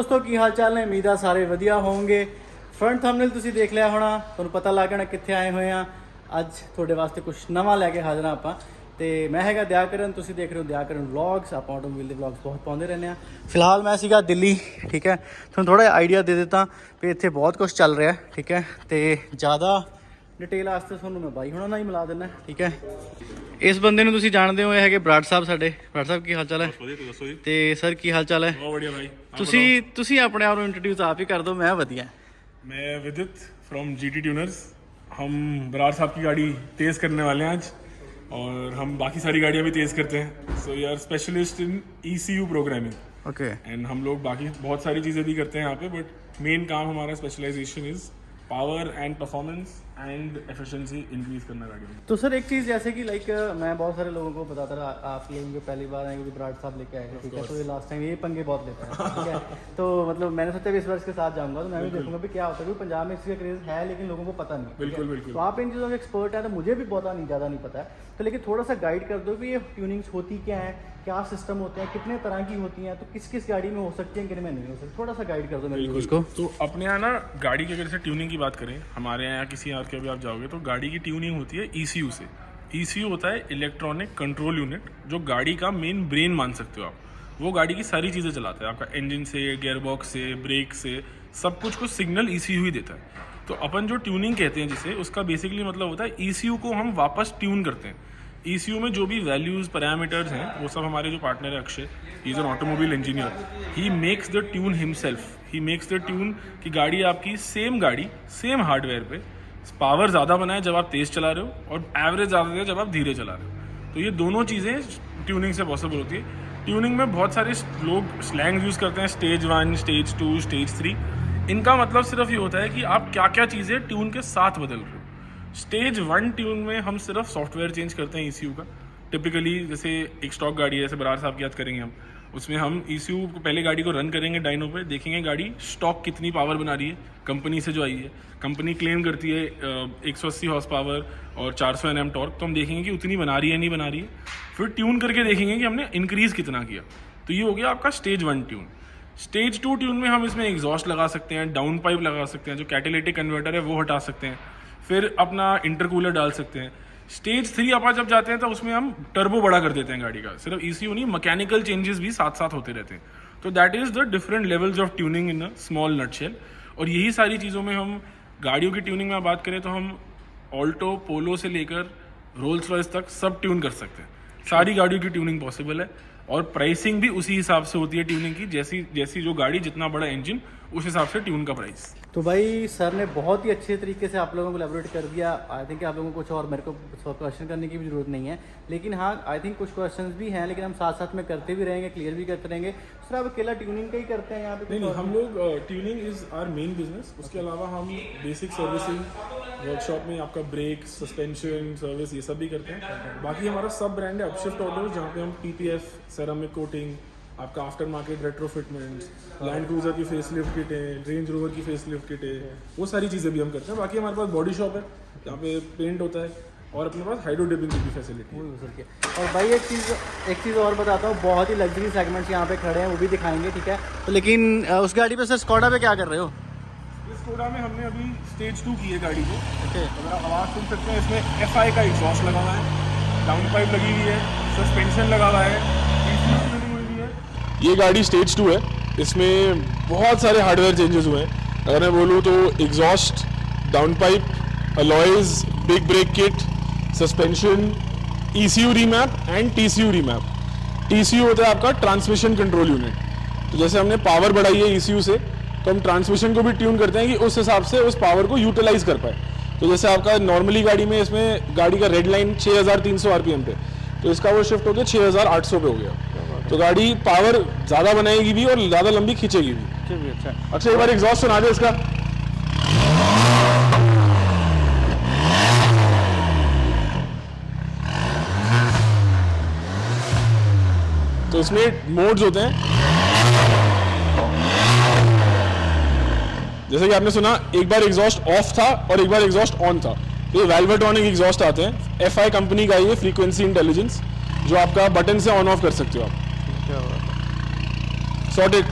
ਦੋਸਤੋ ਕੀ ਹਾਲ ਚਾਲ ਨੇ। ਉਮੀਦ ਆ ਸਾਰੇ ਵਧੀਆ ਹੋਵੋਗੇ। ਫਰੰਟ ਥੰਬਨੇਲ ਤੁਸੀਂ ਦੇਖ ਲਿਆ ਹੋਣਾ, ਤੁਹਾਨੂੰ ਪਤਾ ਲੱਗ ਜਾਣਾ ਕਿੱਥੇ ਆਏ ਹੋਏ ਆ। ਅੱਜ ਤੁਹਾਡੇ ਵਾਸਤੇ ਕੁਝ ਨਵਾਂ ਲੈ ਕੇ ਹਾਜ਼ਰ ਹਾਂ ਆਪਾਂ। ਤੇ ਮੈਂ ਹੈਗਾ ਦਿਆਕਰਨ, ਤੁਸੀਂ ਦੇਖ ਰਹੇ ਹੋ ਦਿਆਕਰਨ ਵਲੌਗਸ। ਆਪਾਂ ਆਟੋਮੋਬਾਈਲ ਦੇ ਵਲੌਗਸ ਬਹੁਤ ਪਾਉਂਦੇ ਰਹਿੰਦੇ ਆ। ਫਿਲਹਾਲ ਮੈਂ ਸੀਗਾ ਦਿੱਲੀ, ਠੀਕ ਹੈ। ਤੁਹਾਨੂੰ ਥੋੜਾ ਜਿਹਾ ਆਈਡੀਆ ਦੇ ਦਿੱਤਾ ਵੀ ਇੱਥੇ ਬਹੁਤ ਕੁਝ ਚੱਲ ਰਿਹਾ, ਠੀਕ ਹੈ। ਤੇ ਜ਼ਿਆਦਾ ਡਿਟੇਲ ਵਾਸਤੇ ਤੁਹਾਨੂੰ ਮੈਂ ਬਾਈ ਹੁਣਾਂ ਨਾਲ ਹੀ ਮਿਲਾ ਦਿੰਦਾ, ਠੀਕ ਹੈ। ਇਸ ਬੰਦੇ ਨੂੰ ਤੁਸੀਂ ਜਾਣਦੇ ਹੋ, ਇਹ ਹੈਗੇ ਬਰਾੜ ਸਾਹਿਬ ਸਾਡੇ। ਬਰਾੜ ਸਾਹਿਬ ਕੀ ਹਾਲ ਚਾਲ ਹੈ? ਤੇ ਸਰ ਕੀ ਹਾਲ ਚਾਲ ਹੈ? बहुत बढ़िया भाई। ਤੁਸੀਂ ਆਪਣੇ ਆਪ ਨੂੰ इंट्रोड्यूस आप ही कर दो। मैं वधिया। मैं विदित फ्रॉम GT ट्यूनर्स। हम बराड़ साहब की गाड़ी तेज़ करने वाले हैं आज, और हम बाकी सारी गाड़ियाँ भी तेज़ करते हैं। So we are specialist in ECU प्रोग्रामिंग। ओके। एंड हम लोग बाकी बहुत सारी चीज़ें भी करते हैं यहाँ पे, बट मेन काम हमारा specialisation is power and performance and efficiency increase करना गाड़ियों में। तो सर एक चीज़ जैसे कि लाइक मैं बहुत सारे लोगों को बताता रहा, आप लोगों को पहली बार आए क्योंकि बराड़ साहब लेके आए थे, ठीक है। तो ये लास्ट टाइम ये पंगे बहुत लेते हैं, ठीक है। तो मतलब मैंने सोचा भी इस बार इसके साथ जाऊंगा, तो मैं भी देखूंगा भी क्या होता है, क्योंकि पंजाब में इसका क्रेज है लेकिन लोगों को पता नहीं। बिल्कुल बिल्कुल। तो आप इन चीज़ों के एक्सपर्ट हैं, तो मुझे भी बहुत ज़्यादा नहीं पता है, तो लेकिन थोड़ा सा गाइड कर दो कि ये ट्यूनिंग्स होती क्या है, क्या सिस्टम होते हैं, कितने तरह की होती हैं, तो किस किस गाड़ी में हो सकती है, किन में नहीं हो सकती। थोड़ा सा गाइड कर दो मेरे को उसको। तो अपने यहाँ ना गाड़ी की अगर से ट्यूनिंग की बात करें, हमारे यहाँ किसी और के भी आप जाओगे तो गाड़ी की ट्यूनिंग होती है ECU से। ECU होता है इलेक्ट्रॉनिक कंट्रोल यूनिट, जो गाड़ी का मेन ब्रेन मान सकते हो आप। वो गाड़ी की सारी चीज़ें चलाता है, आपका इंजन से, गियरबॉक्स से, ब्रेक से, सब कुछ को सिग्नल ECU ही देता है। तो अपन जो ट्यूनिंग कहते हैं जिसे, उसका बेसिकली मतलब होता है ECU को हम वापस ट्यून करते हैं। ECU में जो भी वैल्यूज़ पैरामीटर्स हैं वो सब हमारे जो पार्टनर है Akshay, he is an automobile engineer, he makes the tune himself. He makes the tune कि गाड़ी आपकी गाड़ी सेम हार्डवेयर पे पावर ज़्यादा बनाए जब आप तेज़ चला रहे हो, और एवरेज ज़्यादा दे जब आप धीरे चला रहे हो। तो ये दोनों चीज़ें ट्यूनिंग से पॉसिबल होती है। ट्यूनिंग में बहुत सारे लोग स्लैंग यूज़ करते हैं, स्टेज 1, स्टेज 2, स्टेज 3। इनका मतलब सिर्फ ये होता है कि आप क्या क्या चीज़ें ट्यून के साथ बदल रहे हो। स्टेज 1 ट्यून में हम सिर्फ सॉफ्टवेयर चेंज करते हैं ECU का। टिपिकली जैसे एक स्टॉक गाड़ी है, जैसे बराड़ साहब की याद करेंगे हम, उसमें हम ECU को पहले गाड़ी को रन करेंगे डायनो पे, देखेंगे गाड़ी स्टॉक कितनी पावर बना रही है कंपनी से जो आई है। कंपनी क्लेम करती है 180 हॉर्स पावर और 400 Nm टॉर्क, तो हम देखेंगे कि उतनी बना रही है नहीं बना रही है। फिर ट्यून करके देखेंगे कि हमने इंक्रीज़ कितना किया। तो ये हो गया आपका स्टेज 1 ट्यून। स्टेज 2 ट्यून में हम इसमें एग्जॉस्ट लगा सकते हैं, डाउन पाइप लगा सकते हैं, जो कैटेलिटिक कन्वर्टर है वो हटा सकते हैं, फिर अपना इंटरकूलर डाल सकते हैं। स्टेज 3 आप जब जाते हैं तो उसमें हम टर्बो बड़ा कर देते हैं गाड़ी का। सिर्फ ECU नहीं, मैकेनिकल चेंजेस भी साथ साथ होते रहते हैं। तो that is the different levels of tuning in a small nutshell. और यही सारी चीज़ों में हम गाड़ियों की ट्यूनिंग में बात करें तो हम ऑल्टो, पोलो से लेकर रोल्स रॉयस तक सब ट्यून कर सकते हैं। सारी गाड़ियों की ट्यूनिंग पॉसिबल है, और प्राइसिंग भी उसी हिसाब से होती है ट्यूनिंग की। जैसी जैसी जो गाड़ी, जितना बड़ा इंजन, उस हिसाब से ट्यून का प्राइस। तो भाई सर ने बहुत ही अच्छे तरीके से आप लोगों को एलैबोरेट कर दिया। आई थिंक आप लोगों को कुछ और मेरे को क्वेश्चन करने की भी ज़रूरत नहीं है, लेकिन हाँ आई थिंक कुछ क्वेश्चंस भी हैं, लेकिन हम साथ साथ में करते भी रहेंगे, क्लियर भी करते रहेंगे। सर आप अकेला ट्यूनिंग का ही करते हैं यहाँ पे? नहीं, हम लोग tuning is our main business. उसके अलावा हम बेसिक सर्विसिंग, वर्कशॉप में आपका ब्रेक, सस्पेंशन सर्विस, ये सब भी करते हैं। बाकी हमारा सब ब्रांड है अपशिफ्ट ऑटोज, जहाँ पे हम PPF, सेरामिक कोटिंग, आपका आफ्टर मार्केट रेट्रोफिटमेंट्स, लैंड क्रूजर की फेसलिफ्ट किट है, रेंज रोवर की फेसलिफ्ट किट है, वो सारी चीज़ें भी हम करते हैं। बाकी हमारे पास बॉडी शॉप है, जहाँ पे पेंट होता है, और अपने पास हाइड्रो डिपिंग की भी फैसिलिटी है। और भाई एक चीज़ और बताता हूँ, बहुत ही लग्जरी सेगमेंट्स यहाँ पे खड़े हैं, वो भी दिखाएंगे, ठीक है। तो लेकिन उस गाड़ी पे सर स्कोडा पे क्या कर रहे हो? इस स्कोडा में हमने अभी स्टेज 2 की है गाड़ी को। अगर आप आवाज़ सुन सकते हैं, इसमें FI का एग्जॉस्ट लगा हुआ है, डाउन पाइप लगी हुई है, सस्पेंशन लगा हुआ है, ये गाड़ी स्टेज 2 है। इसमें बहुत सारे हार्डवेयर चेंजेस हुए हैं। अगर मैं बोलूँ तो exhaust, down pipe, alloys, big brake kit, suspension, ECU remap and TCU remap. TCU होता है आपका ट्रांसमिशन कंट्रोल यूनिट। तो जैसे हमने पावर बढ़ाई है ECU से, तो हम ट्रांसमिशन को भी ट्यून करते हैं कि उस हिसाब से उस पावर को यूटिलाइज कर पाए। तो जैसे आपका नॉर्मली गाड़ी में, इसमें गाड़ी का रेड लाइन 6300 RPM पे, तो इसका वो शिफ्ट हो गया 6800 पे हो गया। तो गाड़ी पावर ज़्यादा बनाएगी भी और ज़्यादा लंबी खींचेगी भी। अच्छा, अच्छा एक बार एग्जॉस्ट सुना दे इसका। तो इसमें मोड्स होते हैं, जैसे कि आपने सुना, एक बार एग्जॉस्ट ऑफ था और एक बार एग्जॉस्ट ऑन था। ये वेल्वेट्रॉनिक एग्जॉस्ट आते हैं, FI कंपनी का, ये फ्रीक्वेंसी इंटेलिजेंस, जो आपका बटन से ऑन ऑफ कर सकते हो आप। सॉर्टेड।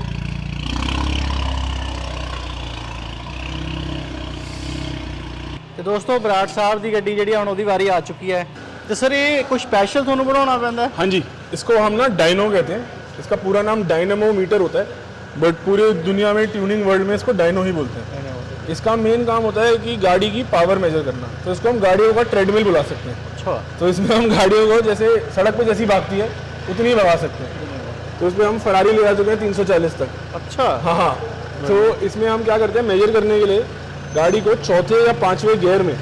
ਦੋਸਤੋ ਬਰਾੜ ਸਾਹਿਬ ਦੀ ਗੱਡੀ ਜਿਹੜੀ ਹੁਣ ਉਹਦੀ ਵਾਰੀ ਆ ਚੁੱਕੀ ਹੈ ਤੇ ਸਰ ਇਹ ਕੁਝ ਸਪੈਸ਼ਲ ਤੁਹਾਨੂੰ ਬਣਾਉਣਾ ਪੈਂਦਾ ਹੈ? हाँ जी, इसको हम ना डायनो कहते हैं। इसका पूरा नाम डायनेमोमीटर होता है, बट पूरे दुनिया में ट्यूनिंग वर्ल्ड में इसको डायनो ही बोलते हैं। इसका मेन काम होता है कि गाड़ी की पावर मेजर करना। तो इसको हम गाड़ियों का ट्रेडमिल बुला सकते हैं। अच्छा। तो इसमें हम गाड़ियों को जैसे सड़क पे जैसी भागती है उतनी भगा सकते हैं। तो इसमें हम फरारी ले जा चुके हैं 340 तक। अच्छा। हाँ, तो इसमें हम क्या करते हैं, मेजर करने के लिए गाड़ी को चौथे या पांचवें गियर में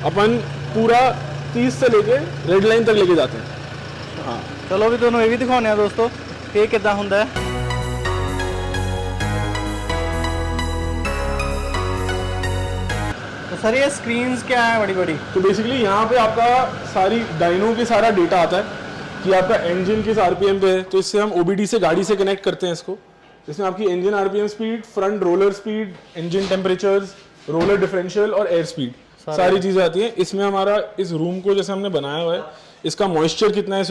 अपन पूरा 30 से लेके रेड लाइन तक लेके जाते हैं। हाँ, चलो भी ਤੁਹਾਨੂੰ ਇਹ ਵੀ ਦਿਖਾਉਂਦੇ ਆ ਦੋਸਤੋ ਕਿ ਇਹ ਕਿੱਦਾਂ ਹੁੰਦਾ ਹੈ। तो सर ये स्क्रीन्स क्या है बड़ी बड़ी? तो बेसिकली यहाँ पे आपका सारी डायनो की सारा डेटा आता है कि आपका इंजन किस आरपीएम पे है। तो इससे हम ओबीडी से गाड़ी से कनेक्ट करते हैं इसको। इसमें आपकी engine RPM speed, front roller speed, engine temperatures, roller differential और एयर स्पीड, सारी चीज़ें आती हैं। इसमें हमारा इस रूम को जैसे हमने बनाया हुआ है, इसका मॉइस्चर कितना है इस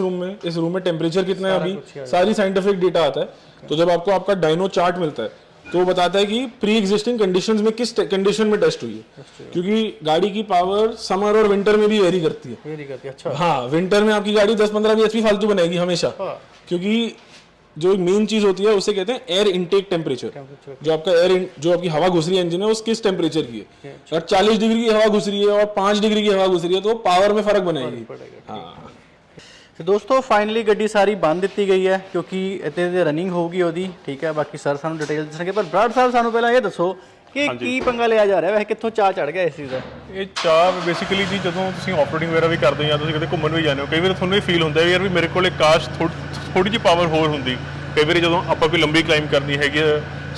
रूम में टेम्परेचर कितना है अभी, सारी साइंटिफिक डेटा आता है। तो जब आपको आपका डायनो चार्ट मिलता है तो वो बताता है कि प्री एग्जिस्टिंग कंडीशंस में किस कंडीशन में टेस्ट हुई है, क्योंकि गाड़ी की पावर समर और विंटर में भी वेरी करती है। अच्छा। हाँ, विंटर में आपकी गाड़ी 10-15 bhp फालतू बनाएगी हमेशा, क्योंकि जो मेन चीज होती है उसे कहते हैं एयर इनटेक टेम्परेचर। जो आपकी हवा घुस रही है इंजन में, उस किस टेम्परेचर की है। अगर 40 डिग्री की हवा घुस रही है और 5 डिग्री की हवा घुस रही है तो पावर में फर्क बनाएगी। हाँ। ਤੇ ਦੋਸਤੋ ਫਾਈਨਲੀ ਗੱਡੀ ਸਾਰੀ ਬੰਦ ਦਿੱਤੀ ਗਈ ਹੈ ਕਿਉਂਕਿ ਇੱਥੇ ਤੇ ਰਨਿੰਗ ਹੋਊਗੀ ਉਹਦੀ, ਠੀਕ ਹੈ। ਬਾਕੀ ਸਰ ਸਾਨੂੰ ਡਿਟੇਲ ਦੱਸਣਗੇ, ਪਰ ਬਰਾੜ ਸਾਹਿਬ ਸਾਨੂੰ ਪਹਿਲਾਂ ਇਹ ਦੱਸੋ ਕਿ ਕੀ ਪੰਗਾ ਲਿਆ ਜਾ ਰਿਹਾ, ਵੈਸੇ ਕਿੱਥੋਂ ਚਾਹ ਚੜ ਗਿਆ ਇਸ ਚੀਜ਼ ਦਾ? ਇਹ ਚਾਹ ਬੇਸਿਕਲੀ ਜੀ ਜਦੋਂ ਤੁਸੀਂ ਆਫਰੋਡਿੰਗ ਵਗੈਰਾ ਵੀ ਕਰਦੇ ਹੋ ਜਾਂ ਤੁਸੀਂ ਕਿਤੇ ਘੁੰਮਣ ਵੀ ਜਾਂਦੇ ਹੋ, ਕਈ ਵਾਰ ਤੁਹਾਨੂੰ ਇਹ ਫੀਲ ਹੁੰਦਾ ਹੈ ਯਾਰ ਵੀ ਮੇਰੇ ਕੋਲ ਕਾਸ਼ ਥੋੜੀ ਜਿਹੀ ਪਾਵਰ ਹੋਰ ਹੁੰਦੀ। ਕਈ ਵਾਰੀ ਜਦੋਂ ਆਪਾਂ ਕੋਈ ਲੰਬੀ ਕਲਾਈਂਬ ਕਰਨੀ ਹੈਗੀ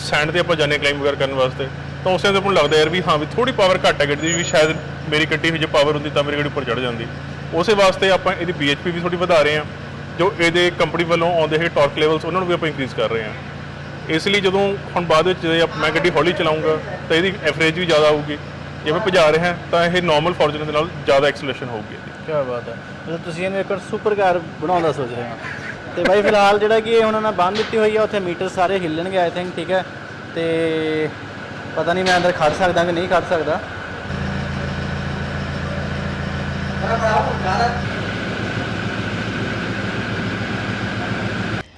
ਸੈਂਡ ਤੇ ਆਪਾਂ ਜਾਂਦੇ ਕਲਾਈਂਬ ਵਗੈਰਾ ਕਰਨ ਵਾਸਤੇ, ਤਾਂ ਉਸ ਟਾਈਮ ਤੇ ਆਪਾਂ ਨੂੰ ਲੱਗਦਾ ਯਾਰ ਵੀ ਹਾਂ ਵੀ ਥੋੜੀ ਪਾਵਰ ਘੱਟ ਹੈ ਗੱਡੀ ਦੀ, ਵੀ ਸ਼ਾਇਦ ਮੇਰੀ ਕੱਟੀ ਹੋਈ ਜੇ ਪਾਵਰ ਹੁੰਦੀ ਤਾਂ ਮੇਰੀ ਗੱਡੀ ਉੱਪਰ ਚੜ ਜਾਂਦੀ। ਉਸੇ ਵਾਸਤੇ ਆਪਾਂ ਇਹਦੀ BHP ਵੀ ਥੋੜੀ ਵਧਾ ਰਹੇ ਹਾਂ। ਜੋ ਇਹਦੇ ਕੰਪਨੀ ਵੱਲੋਂ ਆਉਂਦੇ ਹੈ ਟਾਰਕ ਲੈਵਲਸ, ਉਹਨਾਂ ਨੂੰ ਵੀ ਆਪਾਂ ਇੰਕਰੀਜ਼ ਕਰ ਰਹੇ ਹਾਂ। ਇਸ ਲਈ ਜਦੋਂ ਹੁਣ ਬਾਅਦ ਵਿੱਚ ਜੇ ਮੈਂ ਗੱਡੀ ਹੌਲੀ ਚਲਾਉਂਗਾ ਤਾਂ ਇਹਦੀ ਐਵਰੇਜ ਵੀ ਜ਼ਿਆਦਾ ਆਊਗੀ। ਜੇ ਮੈਂ ਭਜਾ ਰਿਹਾ ਤਾਂ ਇਹ ਨਾਰਮਲ ਫੋਰਚੂਨਰ ਦੇ ਨਾਲ ਜ਼ਿਆਦਾ ਐਕਸਲੇਸ਼ਨ ਹੋਊਗੀ ਇਹਦੀ। ਕੀ ਬਾਤ ਹੈ, ਮਤਲਬ ਤੁਸੀਂ ਇਹਨੂੰ ਇੱਕ ਸੁਪਰ ਕਾਰ ਬਣਾਉਣ ਦਾ ਸੋਚ ਰਹੇ ਹੋ। ਤੇ ਬਾਈ ਫਿਲਹਾਲ ਜਿਹੜਾ ਕਿ ਇਹ ਉਹਨਾਂ ਨੇ ਬੰਦ ਦਿੱਤੀ ਹੋਈ ਹੈ, ਉੱਥੇ ਮੀਟਰ ਸਾਰੇ ਹਿੱਲਣਗੇ ਆਈ ਥਿੰਕ, ਠੀਕ ਹੈ। ਤੇ ਪਤਾ ਨਹੀਂ ਮੈਂ ਅੰਦਰ ਖੜ ਸਕਦਾ ਕਿ ਨਹੀਂ ਖੜ ਸਕਦਾ।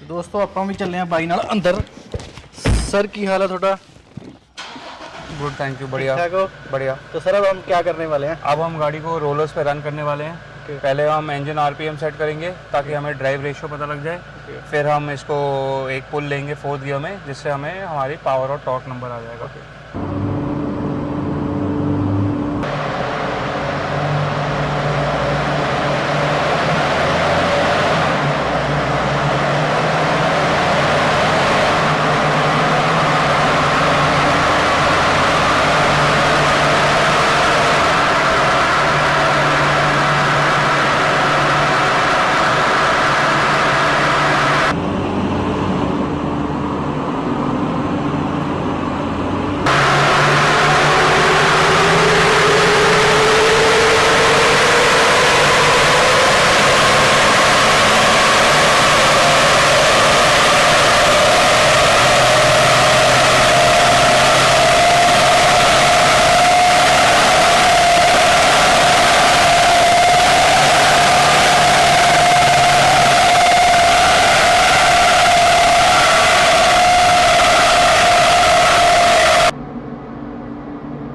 दोस्तों ਆਪਾਂ ਵੀ ਚੱਲੇ ਆ ਬਾਈ ਨਾਲ ਅੰਦਰ। सर की हाल है थोड़ा? Good, thank you. बढ़िया ठीक हो? बढ़िया। तो सर अब हम क्या करने वाले हैं? अब हम गाड़ी को रोलर्स पे रन करने वाले हैं। पहले हम इंजन RPM सेट करेंगे ताकि हमें ड्राइव रेशियो पता लग जाए। फिर हम इसको एक पुल लेंगे 4th गियर में, जिससे हमें हमारी पावर और टॉर्क नंबर आ जाएगा।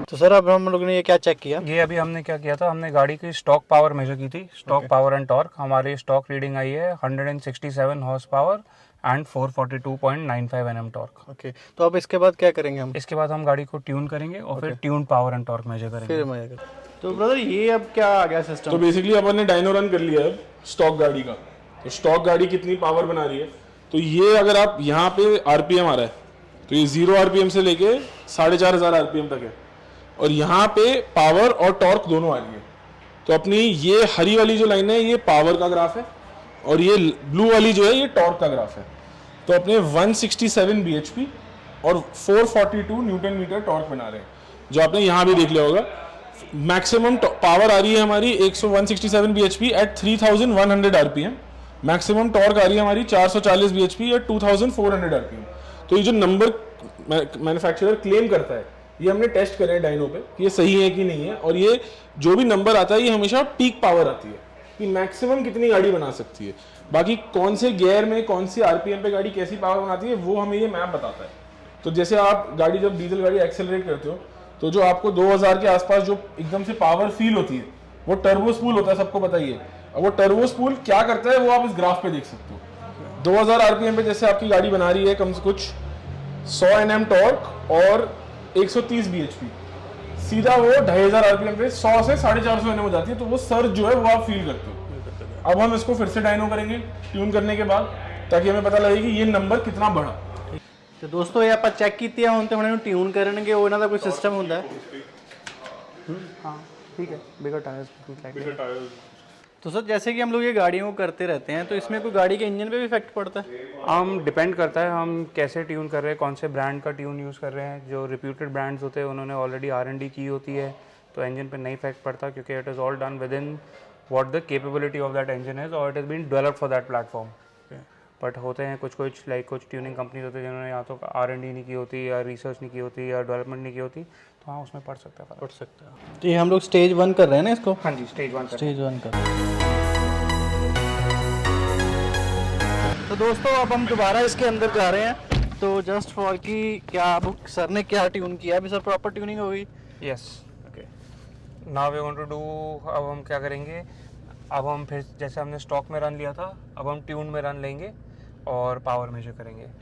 तो सर अब हम लोग ने ये क्या चेक किया? ये अभी हमने क्या किया था, हमने गाड़ी की स्टॉक पावर मेजर की थी। स्टॉक पावर एंड टॉर्क हमारी स्टॉक रीडिंग आई है 167 horse power and 442.95 Nm torque. Okay, तो अब इसके बाद क्या करेंगे हम? इसके बाद हम गाड़ी को ट्यून करेंगे और फिर tune power and torque measure करेंगे। फिर मजा कर। तो ब्रदर ये अब क्या आ गया सिस्टम? तो बेसिकली अपन ने डायनो रन कर लिया है स्टॉक गाड़ी का। तो स्टॉक गाड़ी कितनी पावर बना रही है, तो ये अगर आप यहाँ पे RPM आ रहा है तो ये 0 RPM से लेके 4500 RPM तक है, और यहाँ पे पावर और टॉर्क दोनों आ रही है। तो अपनी ये हरी वाली जो लाइन है ये पावर का ग्राफ है, और ये ब्लू वाली जो है ये टॉर्क का ग्राफ है। तो अपने 167 bhp और 442 न्यूटन मीटर टॉर्क बना रहे हैं, जो आपने यहाँ भी देख लिया होगा। मैक्सिमम पावर आ रही है हमारी 167 bhp at 3100 RPM। Maximum torque आ रही है हमारी 440 bhp एट 2400 RPM। तो ये जो नंबर मैन्युफैक्चरर क्लेम करता है ये हमने टेस्ट करे हैं डायनो पे कि ये सही है कि नहीं है, और ये जो भी नंबर आता है ये हमेशा पीक पावर आती है कि मैक्सिमम कितनी गाड़ी बना सकती है। बाकी कौन से गियर में कौन सी आरपीएम पे गाड़ी कैसी पावर बनाती है वो हमें ये मैप बताता है। तो जैसे आप गाड़ी जब डीजल गाड़ी एक्सेलरेट करते हो तो जो आपको 2000 के आसपास जो एकदम से पावर फील होती है वो टर्बो स्पूल होता है, सबको पता ही है। और वो टर्बो स्पूल क्या करता है वो आप इस ग्राफ पे देख सकते हो। 2000 आरपीएम पे जैसे आपकी गाड़ी बना रही है कम से कुछ 100 Nm टॉर्क और 130 bhp, सीधा वो 2500 आरपीएम पे 100 से 450 Nm हो जाती है, तो वो सर्ज जो है वो आप फील करते हो। अब हम इसको फिर से डायनो करेंगे ट्यून करने के बाद, ताकि हमें पता लगे कि ये नंबर कितना बढ़ा। ਤੇ ਦੋਸਤੋ ਇਹ ਆਪਾਂ ਚੈੱਕ ਕੀਤੀ ਆ ਹੁਣ, ਤੇ ਹੁਣ ਇਹਨੂੰ ਟਿਊਨ ਕਰਨਗੇ। ਉਹ ਇਹਨਾਂ ਦਾ ਕੋਈ ਸਿਸਟਮ ਹੁੰਦਾ ਹੈ। हाँ ठीक है, बिगर टायर्स। तो सर जैसे कि हम लोग ये गाड़ियों को करते रहते हैं, तो इसमें कोई गाड़ी के इंजन पे भी इफेक्ट पड़ता है? हम डिपेंड करता है हम कैसे ट्यून कर रहे हैं, कौन से ब्रांड का ट्यून यूज़ कर रहे हैं। जो रिप्यूटेड ब्रांड्स होते हैं उन्होंने ऑलरेडी R&D की होती है, तो इंजन पे नहीं इफेक्ट पड़ता, क्योंकि it is all done with in what the capability of that engine is, और it is been developed for that platform. But होते हैं कुछ लाइक कुछ ट्यूनिंग कंपनीज होती है जिन्होंने या तो R&D नहीं की होती, या रिसर्च नहीं की होती, या डेवलपमेंट नहीं की होती, तो हाँ उसमें पड़ सकता है, पड़ सकता है। तो ये हम लोग स्टेज 1 कर रहे हैं ना इसको? हाँ जी, स्टेज 1 स्टेज 1 कर। तो दोस्तों अब हम दोबारा इसके अंदर जा रहे हैं, तो जस्ट फॉर कि क्या अब सर ने क्या ट्यून किया, अभी सर प्रॉपर ट्यूनिंग हो गई? Yes, okay. Now we want to do, अब हम क्या करेंगे, अब हम फिर जैसे हमने स्टॉक में रन लिया था, अब हम ट्यून में रन लेंगे और पावर मेजर करेंगे।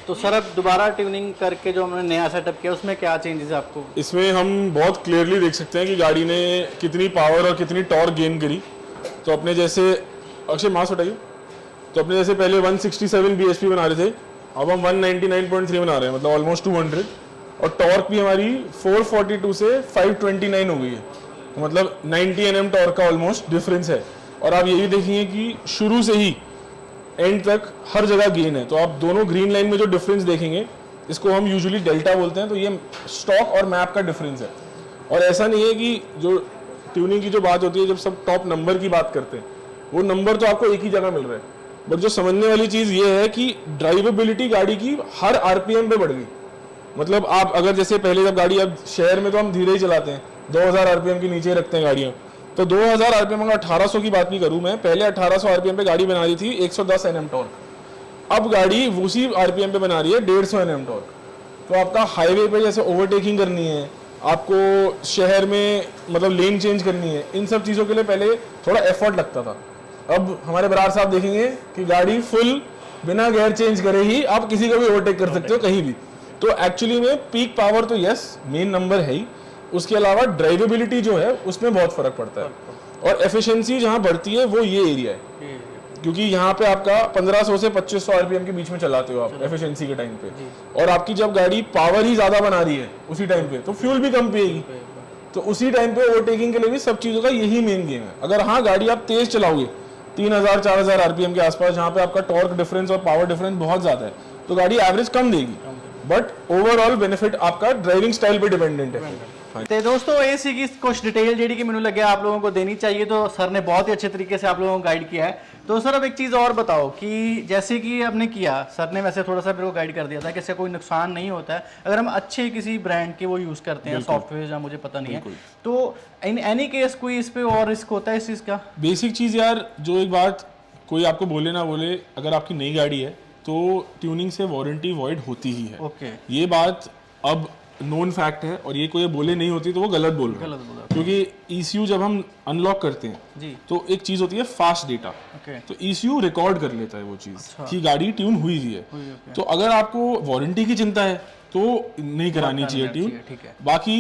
तो सर अब दोबारा ट्यूनिंग करके जो हमने नया सेटअप किया उसमें क्या चेंजेस है आपको? इसमें हम बहुत क्लियरली देख सकते हैं कि गाड़ी ने कितनी पावर और कितनी टॉर्क गेन करी। तो अपने जैसे अक्षय मास हटाइए, तो अपने जैसे पहले 167 bhp बना रहे थे, अब हम 199.3 बना रहे हैं, मतलब ऑलमोस्ट 200। और टॉर्क भी हमारी 442 से 529 हो गई है, तो मतलब 90 Nm टॉर्क का ऑलमोस्ट डिफरेंस है। और आप ये भी देखेंगे कि शुरू से ही एंड तक हर जगह गेन है। तो आप दोनों ग्रीन लाइन में जो डिफरेंस देखेंगे, इसको हम यूजुअली डेल्टा बोलते हैं, तो ये स्टॉक और मैप का डिफरेंस है। और ऐसा नहीं है कि जो ट्यूनिंग की जो बात होती है, जब सब टॉप नंबर की बात करते हैं, वो नंबर तो आपको एक ही जगह मिल रहा है, बट जो समझने वाली चीज़ ये है कि ड्राइवेबिलिटी गाड़ी की हर आरपीएम पे बढ़ गई। मतलब आप अगर जैसे पहले जब गाड़ी, अब शहर में तो हम धीरे ही चलाते हैं, 2000 आरपीएम के नीचे रखते हैं गाड़ियाँ, तो 2000 आरपीएम, अगर 1800 की बात भी करूं मैं, पहले 1800 आरपीएम पे गाड़ी बना रही थी 110 Nm टॉर्क, अब गाड़ी उसी आरपीएम पे बना रही है 150 Nm टॉर्क। तो आपका हाईवे पे जैसे ओवरटेकिंग करनी है, आपको शहर में मतलब लेन चेंज करनी है, इन सब चीज़ों के लिए पहले थोड़ा एफर्ट लगता था। अब हमारे बरार साहब देखेंगे कि गाड़ी फुल बिना गियर चेंज करे ही आप किसी को भी ओवरटेक कर सकते हो कहीं भी। तो एक्चुअली में पीक पावर तो यस मेन नंबर है ही, उसके अलावा ड्राइवेबिलिटी जो है उसमें बहुत फर्क पड़ता है। और एफिशिएंसी जहाँ बढ़ती है वो ये एरिया है, क्योंकि यहाँ पे आपका 1500 से 2500 आरपीएम के बीच में चलाते हो आप एफिशिएंसी के टाइम पे, और आपकी जब गाड़ी पावर ही ज़्यादा बना रही है उसी टाइम पे, तो फ्यूल भी कम पिएगी। तो उसी टाइम पे ओवरटेकिंग के लिए भी सब चीज़ों का यही मेन गेम है। अगर हाँ गाड़ी आप तेज़ चलाओगे 3000-4000 आरपीएम के आसपास, जहाँ पे आपका टॉर्क डिफरेंस और पावर डिफरेंस बहुत ज़्यादा है, तो गाड़ी एवरेज कम देगी, बट ओवरऑल बेनिफिट आपका ड्राइविंग स्टाइल पे डिपेंडेंट है। ਤੇ ਦੋਸਤੋ ਇਹ ਸੀਗੀ ਕੁਝ डिटेल ਜਿਹੜੀ कि ਮੈਨੂੰ ਲੱਗਿਆ आप लोगों को देनी चाहिए, तो सर ने बहुत ही अच्छे तरीके से आप लोगों को गाइड किया है। तो सर अब एक चीज़ और बताओ कि जैसे कि आपने किया, सर ने वैसे थोड़ा सा मेरे को गाइड कर दिया था कि इससे कोई नुकसान नहीं होता है अगर हम अच्छे किसी ब्रांड के वो यूज़ करते हैं, सॉफ्टवेयर या मुझे पता नहीं है, तो इन एनी केस कोई इस पर और रिस्क होता है इस चीज़ का? बेसिक चीज़ यार, जो एक बात कोई आपको बोले ना बोले, अगर आपकी नई गाड़ी है तो ट्यूनिंग से वारंटी वॉइड होती ही है। ओके, ये बात अब नोन फैक्ट है, और ये कोई बोले नहीं होती तो वो गलत बोल रहा है। क्योंकि ECU जब हम अनलॉक करते हैं जी, तो एक चीज़ होती है फास्ट डेटा, ओके, तो ECU रिकॉर्ड कर लेता है वो चीज़। अच्छा, कि गाड़ी ट्यून हुई है। तो अगर आपको वारंटी की चिंता है तो नहीं करानी चाहिए ट्यून। ठीक है, बाकी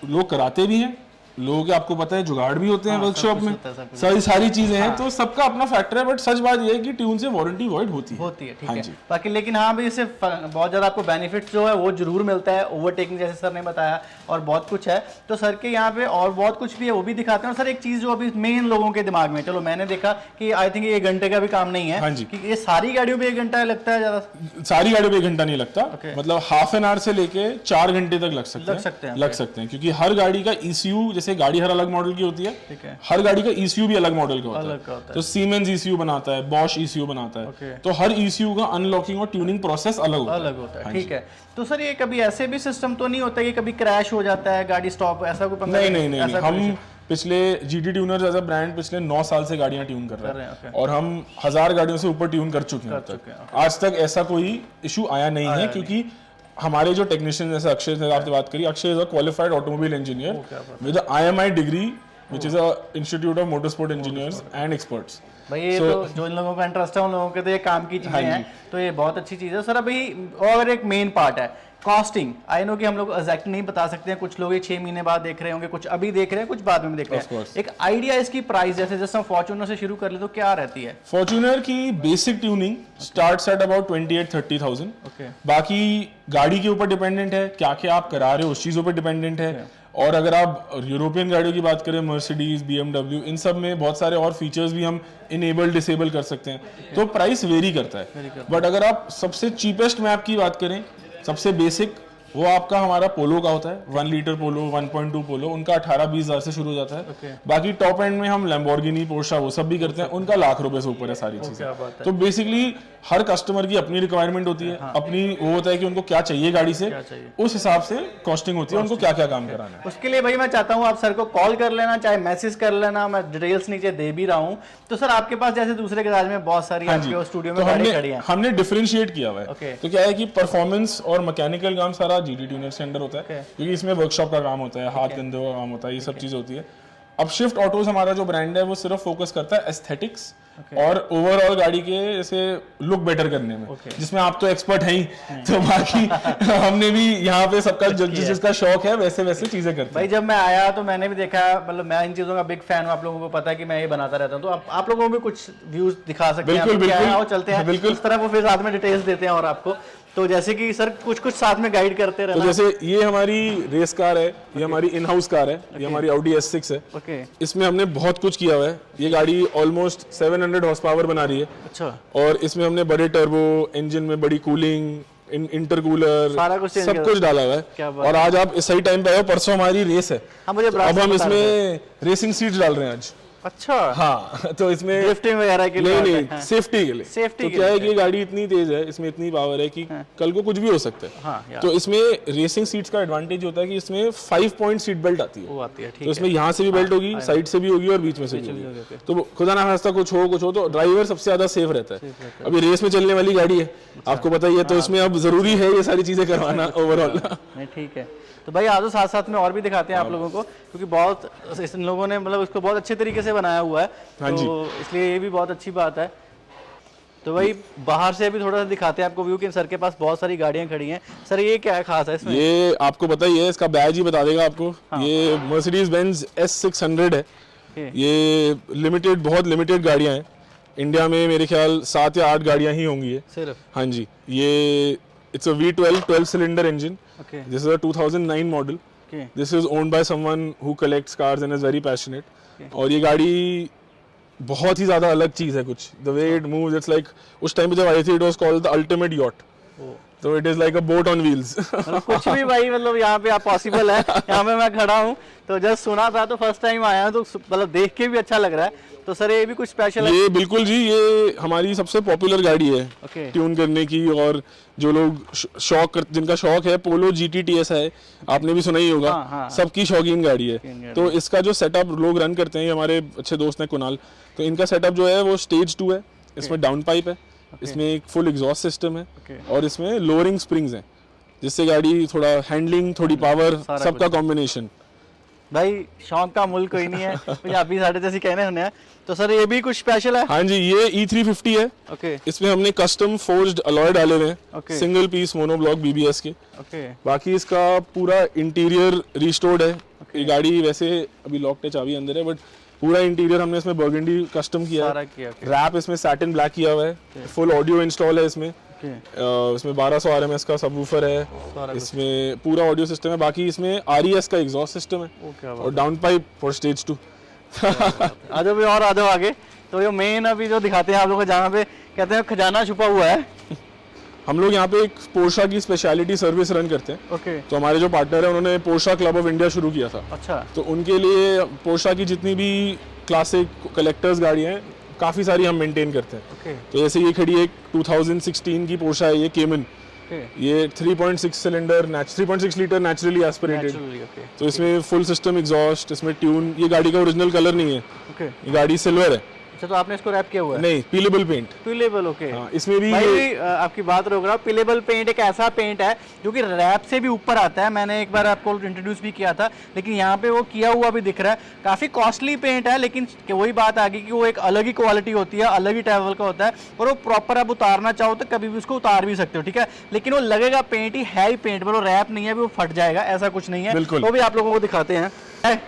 लोग कराते भी हैं, लोगों के आपको पता है जुगाड़ भी होते हैं वर्कशॉप में, होता है, सब कुछ सारी चीजें हैं, तो सबका अपना फैक्टर है। बट सच बात ये है कि ट्यून से वारंटी वॉइड होती है। ठीक हाँ है। जी। बाकी लेकिन हाँ भाई इससे बहुत ज़्यादा आपको बेनिफिट जो है वो जरूर मिलता है, ओवरटेकिंग जैसे सर ने बताया और बहुत कुछ है। तो सर के यहाँ पे और बहुत कुछ भी है वो भी दिखाते हैं। और सर एक चीज़ जो अभी मेन लोगों के दिमाग में, चलो मैंने देखा कि आई थिंक 1 घंटे का भी काम नहीं है। हाँ जी। कि ये सारी गाड़ियों पे 1 घंटा लगता है ज़्यादा? सारी गाड़ियों पे 1 घंटा नहीं लगता, Okay. मतलब हाफ एन आवर से लेके 4 घंटे तक लग सकते हैं। okay. क्योंकि हर गाड़ी का ECU, जैसे गाड़ी हर अलग मॉडल की होती है, ठीक है। हर गाड़ी का ECU भी अलग मॉडल का होता अलग का होता है। है। तो सीमेंस ECU बनाता है, बॉश ECU बनाता है, Okay. तो हर ECU का अनलॉकिंग और ट्यूनिंग प्रोसेस अलग होता है। है। ठीक है। तो सर ये कभी ऐसे भी सिस्टम तो नहीं होता कि कभी क्रैश हो जाता है गाड़ी, स्टॉप, ऐसा कोई पंगा? नहीं, ऐसा कोई हम पिछले GT tuner as a brand पिछले 9 साल से गाड़ियां ट्यून कर रहे हैं, okay. और हम 1000 गाड़ियों से ऊपर ट्यून कर चुके हैं अब तक। आज तक ऐसा कोई इशू आया नहीं है, क्योंकि हमारे जो टेक्नीशियन, जैसे अक्षय से आपने बात करी, Akshay is a qualified automobile engineer with IMI degree which is a institute of motorsport engineers and experts. भाई ये तो जो इन लोगों का इंटरेस्ट है उन लोगों के तो ये काम की चीजें हैं, तो ये बहुत अच्छी चीज है। सर अभी और एक मेन पार्ट है कॉस्टिंग। आई नो कि हम लोग एग्जैक्ट नहीं बता सकते हैं, कुछ लोग ये 6 महीने बाद देख रहे होंगे, कुछ अभी देख रहे हैं, कुछ बाद में देख रहे हैं। एक आइडिया इसकी प्राइस, जैसे हम फॉर्च्यूनर से शुरू कर ले तो क्या रहती है? फॉर्च्यूनर की basic tuning starts at about 28-30,000। Okay. बाकी गाड़ी के ऊपर डिपेंडेंट है, क्या क्या आप करा रहे हो उस चीज़ों पर डिपेंडेंट है। और अगर आप यूरोपियन गाड़ियों की बात करें, मर्सिडीज, BMW, इन सब में बहुत सारे और फीचर्स भी हम इनेबल डिसेबल कर सकते हैं, तो प्राइस वेरी करता है। बट अगर आप सबसे चीपेस्ट मैप की बात करें, सबसे बेसिक, वो आपका हमारा पोलो का होता है, 1 लीटर पोलो, 1.2 पोलो, उनका 18-20 हज़ार से शुरू हो जाता है। Okay. बाकी टॉप एंड में हम लैम्बोर्गिनी, पोर्शा, वो सब भी करते हैं, उनका लाख रुपए से ऊपर है सारी चीजें। तो बेसिकली हर कस्टमर की अपनी रिक्वायरमेंट होती है, अपनी वो होता है कि उनको क्या चाहिए गाड़ी से, उस हिसाब से कॉस्टिंग होती है, उनको क्या क्या काम कराना है। उसके लिए भाई मैं चाहता हूँ आप सर को कॉल कर लेना, चाहे मैसेज कर लेना, मैं डिटेल्स नीचे दे भी रहा हूँ। तो सर आपके पास जैसे दूसरे गैराज में बहुत सारी आपके स्टूडियो में गाड़ी खड़ी हैं, हमने डिफरेंशिएट किया हुआ है। तो क्या है कि परफॉर्मेंस और मैकेनिकल काम सारा GT ट्यूनर के अंडर होता है, क्योंकि इसमें वर्कशॉप का काम होता है, हाथ कंधे का काम होता है, ये सब चीज होती है। अब शिफ्ट ऑटोज हमारा जो ब्रांड है वो सिर्फ फोकस करता है एस्थेटिक्स और ओवरऑल गाड़ी के जैसे लुक बेटर करने में, जिसमें आप तो एक्सपर्ट हैं ही, तो बाकी हमने भी यहाँ पे सबका जिसका शौक है वैसे वैसे चीजें करते हैं। भाई जब मैं आया तो मैंने भी देखा, मतलब मैं इन चीजों का बिग फैन हूँ, आप लोगों को पता है कि मैं ये बनाता रहता हूँ, तो आप लोगों को भी कुछ व्यूज दिखा सकते हैं। बिल्कुल चलते हैं बिल्कुल उस तरह, वो फिर साथ में डिटेल्स देते हैं और आपको। तो जैसे कि सर कुछ साथ में गाइड करते रहना। तो जैसे ये हमारी रेस कार है, ये हमारी इन हाउस कार है, ये हमारी Audi S6 है। इसमें हमने बहुत कुछ किया हुआ है। ये गाड़ी ऑलमोस्ट 700 हॉर्स पावर बना रही है। अच्छा। और इसमें हमने बड़े टर्बो, इंजन में बड़ी कूलिंग, इंटरकूलर, सब कुछ डाला हुआ है। और आज आप इस सही टाइम पे आए हो, परसों हमारी रेस है। अब हम इसमें रेसिंग सीट्स डाल रहे हैं आज। अच्छा। हाँ, तो इसमें ड्रिफ्टिंग वगैरह के लिए नहीं, सेफ्टी के लिए। तो क्या है कि ये गाड़ी इतनी तेज है, इसमें इतनी पावर है कि कल को कुछ भी हो सकता है। तो इसमें रेसिंग सीट्स का एडवांटेज होता है कि इसमें 5 पॉइंट सीट बेल्ट आती है। तो इसमें यहाँ से भी बेल्ट होगी, साइड से भी होगी और बीच में से भी होगी। तो खुदा ना खास्ता कुछ हो तो ड्राइवर सबसे ज्यादा सेफ रहता है। अभी रेस में चलने वाली गाड़ी है, आपको पता ही है, तो इसमें अब जरूरी है ये सारी चीजें करवाना ओवरऑल। ठीक है। तो भाई आज साथ साथ में और भी दिखाते हैं आप लोगों को, क्योंकि बहुत इन लोगों ने मतलब उसको बहुत अच्छे तरीके से बनाया हुआ है, तो इसलिए ये भी बहुत अच्छी बात है। तो भाई बाहर से भी थोड़ा सा दिखाते हैं आपको व्यू, कि सर के पास बहुत सारी गाड़ियां खड़ी हैं। सर ये क्या है खास है इसमें? ये आपको पता ही है, इसका बैज ही बता देगा आपको। ये मर्सिडीज बेंज S600 है। ये बहुत लिमिटेड गाड़ियां हैं। इंडिया में मेरे ख्याल 7 या 8 गाड़ियां ही होंगी सिर्फ। हाँ जी। ये it's a V12 12-cylinder engine. This is a 2009 model. This is owned by someone who collects cars and is very passionate. और ये गाड़ी बहुत ही ज़्यादा अलग चीज़ है कुछ। The way it moves, it's like उस टाइम पे जब आई थी it was called the ultimate yacht. तो it is like a boat on wheels. कुछ भी भाई, मतलब यहाँ पे आप पॉसिबल है। यहाँ पे मैं खड़ा हूँ तो जस्ट सुना था, तो फर्स्ट टाइम आया तो मतलब देख के भी अच्छा लग रहा है। तो सर ये भी कुछ स्पेशल है? ये बिल्कुल जी, ये हमारी सबसे पॉपुलर गाड़ी है ट्यून करने की। और जो लोग जिनका शौक है, पोलो GT TS है, आपने भी सुना ही होगा। सबकी शौकीन गाड़ी है। तो इसका जो सेटअप लोग रन करते हैं, हमारे अच्छे दोस्त हैं कुणाल, तो इनका सेटअप जो है वो स्टेज 2 है। इसमें डाउन पाइप है, इसमें एक फुल एग्जॉस्ट सिस्टम है, और इसमें लोअरिंग स्प्रिंग्स हैं, जिससे गाड़ी थोड़ा हैंडलिंग, थोड़ी पावर, सबका कॉम्बिनेशन। भाई शौक का मूल कोई नहीं है, पंजाबी साढ़े जैसे कहने होने हैं। तो सर ये भी कुछ स्पेशल है? हाँ जी, ये E350 है। इसमें हमने कस्टम फोर्ज्ड अलॉय डाले हुए हैं, सिंगल पीस मोनोब्लॉक BBS के। बाकी इसका पूरा इंटीरियर रिस्टोर्ड है, ये गाड़ी वैसे अभी लॉक टच चाबी अंदर है, बट पूरा इंटीरियर हमने इसमें बर्गंडी कस्टम किया सारा है। किया, okay. रैप इसमें सैटिन ब्लैक किया हुआ है, फुल ऑडियो इंस्टॉल है इसमें। Okay. इसमें 1200 RMS का सबवूफर है, इसमें पूरा ऑडियो सिस्टम है। बाकी इसमें RES का एग्जॉस्ट सिस्टम है और डाउन पाइप फॉर स्टेज 2। आ जाओ भी और आ जाओ आगे। तो ये मेन अभी जो दिखाते हैं आप लोगों को, जहाँ पे कहते हैं खजाना छुपा हुआ है। हम लोग यहाँ पे एक पोर्शा की स्पेशलिटी सर्विस रन करते हैं। ओके, तो हमारे जो पार्टनर है उन्होंने पोर्शा क्लब ऑफ इंडिया शुरू किया था। अच्छा, तो उनके लिए पोर्शा की जितनी भी क्लासिक कलेक्टर्स गाड़ियाँ हैं काफ़ी सारी हम मेंटेन करते हैं। ओके, तो जैसे ये खड़ी है 2016 की पोर्शा है, ये केमन, ओके, ये 3.6 litre naturally aspirated. Naturally, okay, तो इसमें फुल सिस्टम एग्जॉस्ट, इसमें ट्यून। ये गाड़ी का ओरिजिनल कलर नहीं है, ओके। ये गाड़ी सिल्वर है। अच्छा, तो आपने इसको रैप किया हुआ है? नहीं, पीलेबल पेंट। पीलेबल, ओके। हाँ, इसमें भी भाई आपकी बात रोक रहा हूँ। पीलेबल पेंट एक ऐसा पेंट है जो कि रैप से भी ऊपर आता है। मैंने एक बार आपको इंट्रोड्यूस भी किया था, लेकिन यहाँ पे वो किया हुआ भी दिख रहा है। काफ़ी कॉस्टली पेंट है, लेकिन वही बात आ गई कि वो एक अलग ही क्वालिटी होती है, अलग ही लेवल का होता है, और वो प्रॉपर आप उतारना चाहो तो कभी भी उसको उतार भी सकते हो, ठीक है। लेकिन वो लगेगा पेंट ही है ही पेंट, पर वो रैप नहीं है, वो फट जाएगा, ऐसा कुछ नहीं है। बिल्कुल। तो भी आप लोगों को दिखाते हैं।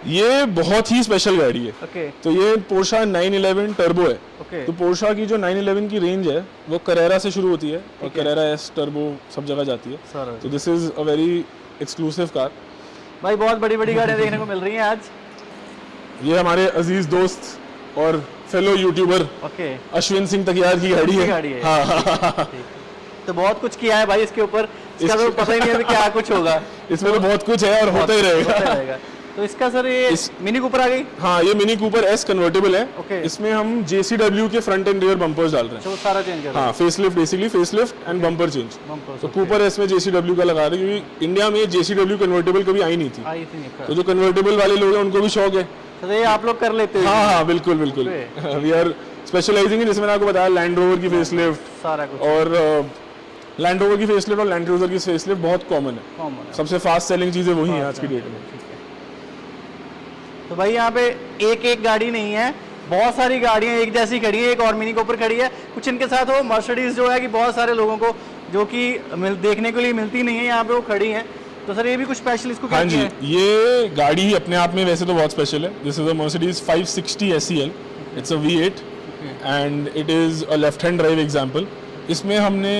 ये बहुत ही स्पेशल गाड़ी है। ओके, तो ये पोर्शा 911 टर्बो है। ओके, तो पोर्शा की जो 911 की रेंज है वो करेरा से शुरू होती है और करेरा एस टर्बो सब जगह जाती है। सर तो this is a very exclusive car. भाई बहुत बड़ी बड़ी गाड़ियाँ देखने को मिल रही हैं आज। ये हमारे अजीज दोस्त और fellow YouTuber okay, Ashwin Singh Takiyar की गाड़ी है। गाड़ी है। हाँ। तो बहुत कुछ किया है भाई इसके ऊपर, इसका तो पता ही नहीं है अभी क्या कुछ होगा। इसमें तो बहुत कुछ है और होता ही होता रहेगा। रहेगा। तो इसका सर ये मिनी कूपर आ गई। हाँ, ये मिनी कूपर एस कन्वर्टेबल है। ओके। इसमें हम JCW के फ्रंट एंड रियर बम्पर्स डाल रहे हैं। तो सारा चेंज कर हाँ, facelift, basically facelift and bumper change. Bumpers, तो कूपर एस में JCW का लगा रहे हैं क्योंकि इंडिया में JCW कन्वर्टेबल कभी आई नहीं थी। आई थी नहीं। तो जो कन्वर्टेबल वाले लोग हैं उनको भी शौक है। तो ये आप लोग कर लेते हो? हाँ हाँ, बिल्कुल बिल्कुल। वी आर स्पेशलाइजिंग इन, जैसे मैंने आपको बताया, लैंड रोवर की फेसलिफ्ट सारा कुछ और लैंड रोवर की फेसलिफ्ट और लैंड क्रूजर की फेसलिफ्ट बहुत कॉमन है। कॉमन है। सबसे फास्ट सेलिंग चीज़ें वही हैं आज की डेट में। तो भाई यहाँ पे एक एक गाड़ी नहीं है, बहुत सारी गाड़ियाँ एक जैसी खड़ी है। एक और मिनी कूपर खड़ी है। कुछ इनके साथ वो मर्सिडीज जो है कि बहुत सारे लोगों को जो कि देखने के लिए मिलती नहीं है, यहाँ पे वो खड़ी है। तो सर ये भी कुछ स्पेशल इसको क्या हाँ जी, है? ये गाड़ी अपने आप में वैसे तो बहुत स्पेशल है। This is a Mercedes 560 SEL। It's a V8 and it is a left hand drive example. इसमें हमने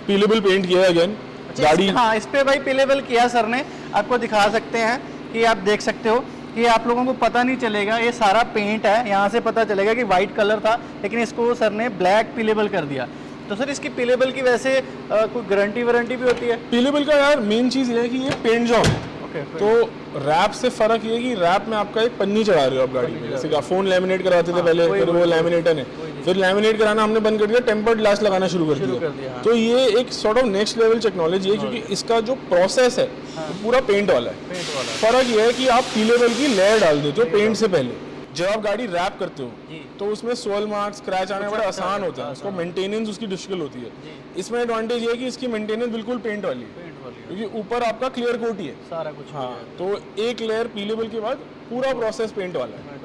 पीलेबल पेंट किया है अगेन। गाड़ी हाँ, इस पे भाई पीलेबल किया सर ने, आपको दिखा सकते हैं कि आप देख सकते हो कि आप लोगों को पता नहीं चलेगा, ये सारा पेंट है। यहाँ से पता चलेगा कि वाइट कलर था, लेकिन इसको सर ने ब्लैक पीलेबल कर दिया। तो सर इसकी पीलेबल की वैसे कोई गारंटी वारंटी भी होती है? पीलेबल का यार मेन चीज़ ये है कि ये पेंट जॉब है। ओके, तो रैप से फर्क ये है कि रैप में आपका एक पन्नी चढ़ा रहे हो आप गाड़ी में। जैसे कि फोन लैमिनेट कराते थे पहले, फिर वो लैमिनेटर है, फिर लैमिनेट कराना हमने बंद कर दिया, टेम्पर्ड ग्लास लगाना शुरू कर दिया। तो ये एक sort of next level technology है, क्योंकि इसका जो प्रोसेस है वो पूरा पेंट वाला है। फर्क ये है कि आप पीलेबल की लेयर डाल देते हो पेंट से पहले। जब आप गाड़ी रैप करते हो तो उसमें सोल मार्क, स्क्रैच आने बड़े आसान होते हैं, उसको मेंटेनेंस उसकी मुश्किल होती है। इसमें एडवांटेज ये है कि इसकी मेंटेनेंस बिल्कुल पेंट वाली है, क्योंकि ऊपर आपका क्लियर कोट ही है सारा कुछ। हाँ, तो एक लेयर पीलेबल के बाद पूरा प्रोसेस पेंट वाला है।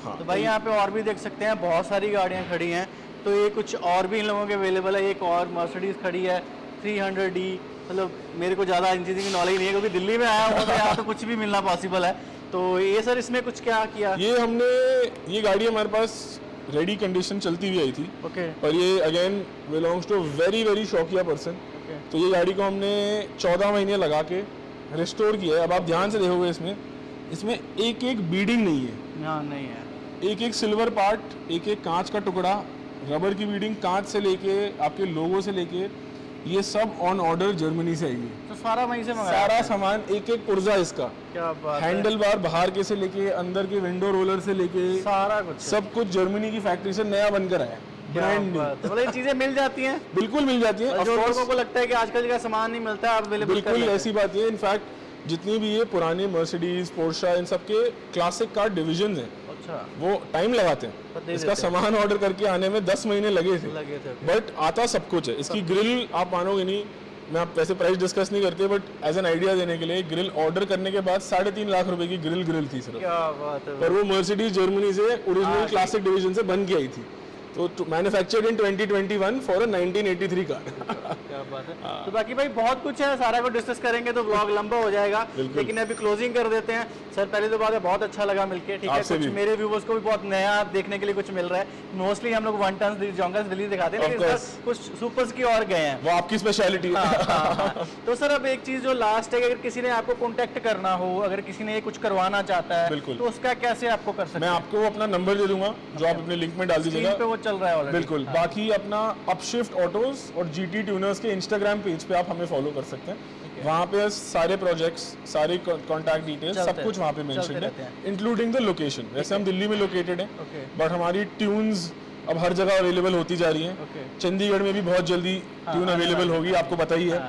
हाँ, तो भाई यहाँ पे और भी देख सकते हैं, बहुत सारी गाड़ियाँ खड़ी हैं। तो ये कुछ और भी इन लोगों के अवेलेबल है। एक और मर्सिडीज खड़ी है 300D। मतलब मेरे को ज़्यादा इन चीज़ों की नॉलेज नहीं है, क्योंकि दिल्ली में आया हूँ तो यहाँ तो कुछ भी मिलना पॉसिबल है। तो ये सर इसमें कुछ क्या किया? ये हमने, ये गाड़ी हमारे पास रेडी कंडीशन चलती हुई आई थी। ओके, पर ये again belongs to very very शौकिया पर्सन। तो ये गाड़ी को हमने 14 महीने लगा के रिस्टोर किया है। अब आप ध्यान से देखोगे इसमें एक एक बीडिंग नहीं है। हाँ, नहीं है। एक एक सिल्वर पार्ट, एक एक कांच का टुकड़ा, रबर की बीडिंग, कांच से लेके आपके लोगो से लेके, ये सब ऑन ऑर्डर जर्मनी से आई है। तो सारा वहीं से मंगाया? सारा सामान, एक एक पुर्जा इसका, क्या बात है। हैंडल बार बाहर के से लेके अंदर के विंडो रोलर से लेके सारा कुछ सब कुछ जर्मनी की फैक्ट्री से नया बनकर आया, ब्रांड न्यू। मतलब ये चीजें मिल जाती हैं? बिल्कुल मिल जाती है। जो लोगों को लगता है कि आजकल का सामान नहीं मिलता है, अवेलेबल बिल्कुल ऐसी बात है। इनफैक्ट जितनी भी ये पुराने मर्सिडीज, पोर्शा, इन सब के क्लासिक कार डिवीजन हैं, अच्छा, वो टाइम लगाते हैं। इसका सामान ऑर्डर करके आने में 10 महीने लगे थे, बट आता सब कुछ है। इसकी ग्रिल आप मानोगे नहीं, मैं आप वैसे प्राइस डिस्कस नहीं करते, बट एज एन आइडिया देने के लिए, ग्रिल ऑर्डर करने के बाद 3.5 लाख रुपए की ग्रिल थी सिर्फ। क्या बात है। पर वो मर्सिडीज जर्मनी से ओरिजिनल क्लासिक डिवीजन से बन के आई थी। तो manufactured in 2021 for a 1983 car. बात है। तो बाकी भाई बहुत कुछ है, सारा को डिस्कस करेंगे तो व्लॉग लंबा हो जाएगा, लेकिन अभी क्लोजिंग कर देते हैं। सर पहले तो बात है बहुत अच्छा लगा मिलके, ठीक है, आपसे कुछ भी। मेरे व्यूवर्स को भी बहुत नया देखने के लिए कुछ मिल रहा है। मोस्टली हम लोग वन टन जॉन्गल्स दिल्ली दिखाते हैं, Of लेकिन course. सर कुछ सुपर्स की और गए हैं। वो आपकी स्पेशलिटी है। हाँ। तो सर अब एक चीज जो लास्ट है कि अगर किसी ने आपको कांटेक्ट करना हो, अगर किसी ने ये कुछ करवाना चाहता है बिल्कुल। तो उसका कैसे आपको कर सकते मैं हैं? आपको अपना नंबर दे दूंगा जो आप अपने लिंक में डाल स्क्रीन दीजिएगा। पे वो चल रहा है ऑलरेडी। बिल्कुल। बाकी अपना अपशिफ्ट ऑटोज और जीटी ट्यूनर्स के इंस्टाग्राम पेज पे आप हमें फॉलो कर सकते हैं। वहाँ पे सारे प्रोजेक्ट्स, सारे कॉन्टैक्ट डिटेल्स, चलते सब कुछ हैं, वहाँ पे चलते मेंशन रहते है, हैं। Including the location. वैसे हम दिल्ली में लोकेटेड Okay. हैं, बट हमारी ट्यून्स अब हर जगह अवेलेबल होती जा रही हैं। Okay. चंडीगढ़ में भी बहुत जल्दी ट्यून आने अवेलेबल वाली होगी, आपको पता ही है।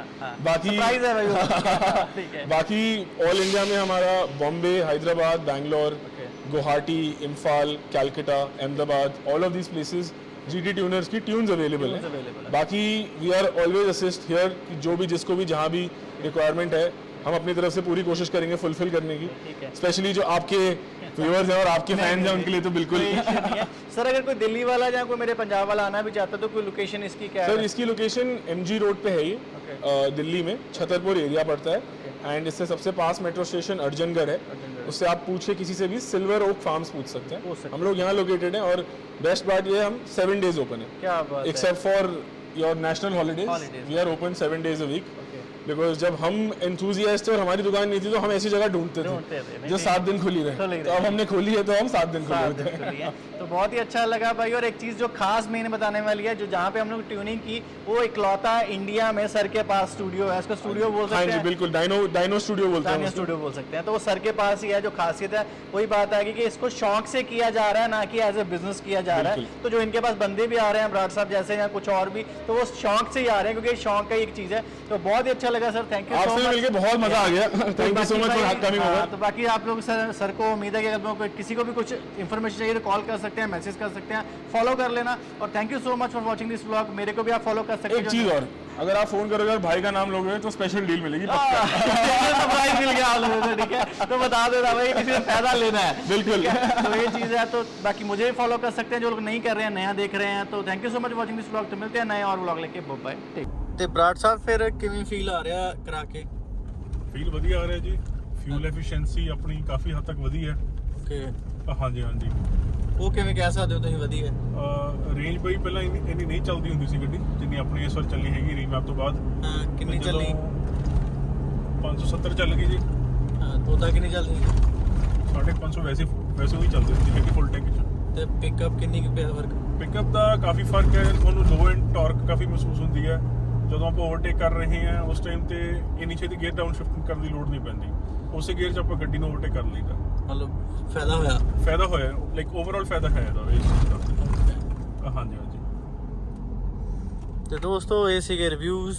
बाकी सरप्राइज है भाई वो। ठीक है। बाकी ऑल इंडिया में हमारा Bombay, Hyderabad, Bangalore, Okay. Guwahati, Imphal, Calcutta, Ahmedabad, all of these places GT tuners की ट्यून्स अवेलेबल Tunes हैं। available है। बाकी we are always assist here कि जो भी जिसको भी जहाँ भी रिक्वायरमेंट है हम अपनी तरफ से पूरी कोशिश करेंगे फुलफिल करने की। ठीक है। स्पेशली जो आपके व्यूअर्स हैं और आपके फैंस हैं उनके लिए तो बिल्कुल। कोई issue नहीं है। सर अगर कोई दिल्ली वाला या कोई मेरे पंजाब वाला आना भी चाहता है तो कोई लोकेशन इसकी क्या सर है? इसकी लोकेशन MG रोड पे है ये, दिल्ली में छतरपुर एरिया पड़ता है। एंड इससे सबसे पास मेट्रो स्टेशन अर्जनगढ़ है। उससे आप पूछ के किसी से भी सिल्वर ओक फार्म्स पूछ सकते पूछ सकते हैं। हम लोग यहाँ लोकेटेड हैं और बेस्ट बात ये है हम 7 डेज ओपन है, क्या बात है। Except for your national Holidays. Holidays we are open 7 days a week. Okay. Because जब हम एंथुजियास्ट थे और हमारी दुकान नहीं थी तो हम ऐसी जगह ढूंढते ढूंढते थे, थे नहीं, जो नहीं। 7 दिन खुली खुली रहे। रहे। तो अब हमने खोली है तो हम 7 दिन साथ खुले दिन होते खुली हैं। है। तो बहुत ही अच्छा लगा भाई। और एक चीज जो खास मैंने बताने वाली है, जो जहाँ पे हम लोग ट्यूनिंग की, वो इकलौता इंडिया में सर के पास स्टूडियो है। उसको स्टूडियो बोल हाँ सकते जी हैं, बिल्कुल, डायनो स्टूडियो बोलते हैं तानिया उसको। स्टूडियो बोल सकते हैं। तो वो सर के पास ही है। जो खासियत है वही बात आएगी कि इसको शौक से किया जा रहा है, ना कि एज ए बिजनेस किया जा रहा है। बिल्कुल। तो जो इनके पास बंदे भी आ रहे हैं बराड़ साहब जैसे या कुछ और भी, तो वो शौक से ही आ रहे हैं, क्योंकि शौक का एक चीज है। तो बहुत ही अच्छा लगा सर, थैंक यू सो आपसे मच। मिलके बहुत मजा आ गया। Thank you so much for coming over. तो बाकी आप लोग सर को उम्मीद है कि अगर कोई किसी को भी कुछ इन्फॉर्मेशन चाहिए तो कॉल कर सकते हैं, मैसेज कर सकते हैं, फॉलो कर लेना। और thank you so much for watching this vlog. मेरे को भी आप फॉलो कर सकते हैं। एक चीज और, अगर आप फोन करोगे और भाई का नाम लोगे तो स्पेशल डील मिलेगी पक्का। सरप्राइज मिल गया आप लोगों को, ठीक है। तो बता देना भाई, किसी ने फायदा लेना है। बिल्कुल। ठीक है? तो ये चीज़ है। तो बाकी मुझे भी फॉलो कर सकते हैं जो लोग नहीं कर रहे हैं, नया देख रहे हैं। तो thank you so much watching this vlog. तो मिलते हैं नए और व्लॉग लेके। बाय। ਤੇ ਬਰਾੜ ਸਾਹਿਬ ਫਿਰ ਕਿਵੇਂ ਫੀਲ ਆ ਰਿਹਾ ਕਰਾ ਕੇ? ਫੀਲ ਵਧੀਆ ਆ ਰਿਹਾ ਜੀ। ਫਿਊਲ ਐਫੀਸ਼ੀਐਂਸੀ ਆਪਣੀ ਕਾਫੀ ਹੱਦ ਤੱਕ ਵਧੀ ਹੈ। ਓਕੇ, ਹਾਂਜੀ ਹਾਂਜੀ। ਉਹ ਕਿਵੇਂ ਕਹਿ ਸਕਦੇ ਹੋ ਤੁਸੀਂ ਵਧੀਆ? ਰੇਂਜ ਬਈ ਪਹਿਲਾਂ ਇੰਨੀ ਨਹੀਂ ਚੱਲਦੀ ਹੁੰਦੀ ਸੀ ਗੱਡੀ ਜਿੰਨੀ ਆਪਣੀ ਇਸ ਵਾਰ ਚੱਲੀ ਹੈਗੀ ਰੀਮੈਪ ਤੋਂ ਬਾਅਦ। ਹਾਂ, ਕਿੰਨੀ ਚੱਲੀ? 570 ਚੱਲ ਗਈ ਜੀ। ਹਾਂ, ਤੋਤਾ ਕਿੰਨੀ ਚੱਲਦੀ? 550 ਵੈਸੇ ਹੀ ਚੱਲਦੀ ਹੁੰਦੀ ਹੈਗੀ ਫੁੱਲ ਟੈਂਕ 'ਚ। ਤੇ ਪਿਕਅਪ ਕਿੰਨੀ ਕੁ ਪਿਆ ਫਰਕ? ਪਿਕਅਪ ਦਾ ਕਾਫੀ ਫਰਕ ਹੈ। ਤੁਹਾਨੂੰ ਲੋ ਐਂਡ ਟਾਰਕ ਕਾਫੀ ਮਹਿਸੂਸ ਹੁੰਦੀ ਹੈ ਜਦੋਂ ਆਪਾਂ ਓਵਰਟੇਕ ਕਰ ਰਹੇ ਹਾਂ। ਉਸ ਟਾਈਮ ਤੇ ਇੰਨੀ ਛੇਤੀ ਗੇਅਰ ਡਾਊਨ ਸ਼ਿਫਟ ਕਰਨ ਦੀ ਲੋੜ ਨਹੀਂ ਪੈਂਦੀ। ਉਸੇ ਗੇਅਰ 'ਚ ਆਪਾਂ ਗੱਡੀ ਨੂੰ ਓਵਰਟੇਕ ਕਰ ਲਈਦਾ। ਮਤਲਬ ਫਾਇਦਾ ਹੋਇਆ? ਫਾਇਦਾ ਹੋਇਆ, ਲਾਈਕ ਓਵਰਆਲ ਫਾਇਦਾ ਹੈ ਇਹਦਾ ਇਸ ਚੀਜ਼ ਦਾ। ਹਾਂਜੀ ਹਾਂਜੀ। ਤੇ ਦੋਸਤੋ ਇਹ ਸੀਗੇ ਰਿਵਿਊਜ਼